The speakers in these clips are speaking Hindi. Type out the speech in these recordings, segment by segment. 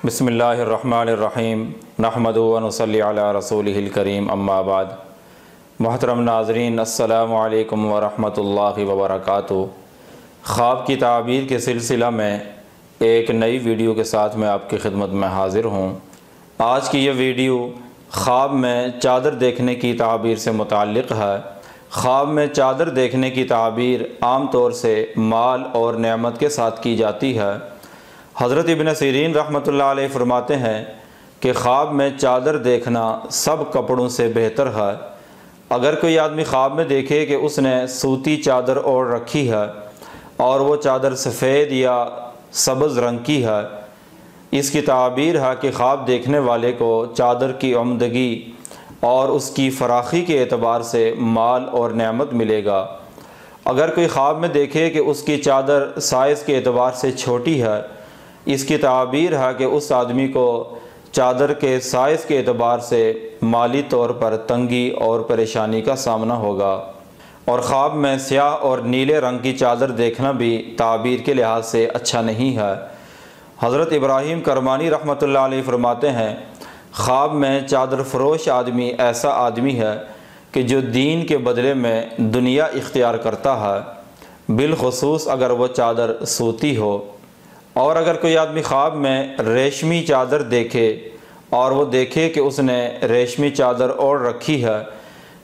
बिस्मिल्लाहिर्रहमानिर्रहीम नहमदु व नुसल्ली अला रसूलिहिल करीम अम्मा बाद। मोहतरम नाज़रीन, अस्सलामु अलैकुम व रहमतुल्लाहि व बरकातुहू। ख्वाब की ताबीर के सिलसिला में एक नई वीडियो के साथ मैं आपकी खिदमत में हाज़िर हूँ। आज की ये वीडियो ख्वाब में चादर देखने की ताबीर से मुताल्लिक़ है। ख्वाब में चादर देखने की ताबीर आम तौर से माल और नेमत के साथ की जाती है। हज़रत इब्न सीरीन रहमतुल्लाह अलैह फरमाते हैं कि ख्वाब में चादर देखना सब कपड़ों से बेहतर है। अगर कोई आदमी ख्वाब में देखे कि उसने सूती चादर ओढ़ रखी है और वो चादर सफ़ेद या सब्ज़ रंग की है, इसकी ताबीर है कि ख्वाब देखने वाले को चादर की उम्दगी और उसकी फ़राखी के एतबार से माल और नेमत मिलेगा। अगर कोई ख्वाब में देखे कि उसकी चादर साइज़ के एतबार से छोटी है, इसकी ताबीर है कि उस आदमी को चादर के साइज़ के एतबार से माली तौर पर तंगी और परेशानी का सामना होगा। और ख्वाब में स्याह और नीले रंग की चादर देखना भी ताबीर के लिहाज से अच्छा नहीं है। हज़रत इब्राहीम करमानी रहमतुल्लाह अलैह फरमाते हैं, ख्वाब में चादर फरोश आदमी ऐसा आदमी है कि जो दीन के बदले में दुनिया इख्तियार करता है, बिलखुसूस अगर वो चादर सूती हो। और अगर कोई आदमी ख्वाब में रेशमी चादर देखे और वो देखे कि उसने रेशमी चादर ओढ़ रखी है,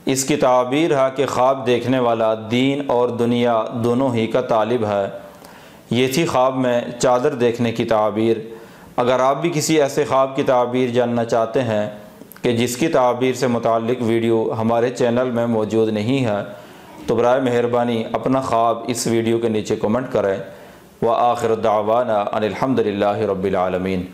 इसकी ताबीर है कि ख्वाब देखने वाला दीन और दुनिया दोनों ही का तालिब है। ये थी ख्वाब में चादर देखने की ताबीर। अगर आप भी किसी ऐसे ख्वाब की ताबीर जानना चाहते हैं कि जिसकी ताबीर से मुताल्लिक़ वीडियो हमारे चैनल में मौजूद नहीं है, तो बराए मेहरबानी अपना ख्वाब इस वीडियो के नीचे कमेंट करें। व आखिर दावाना अनिल हम्दुलिल्लाहि रब्बिल आलमीन।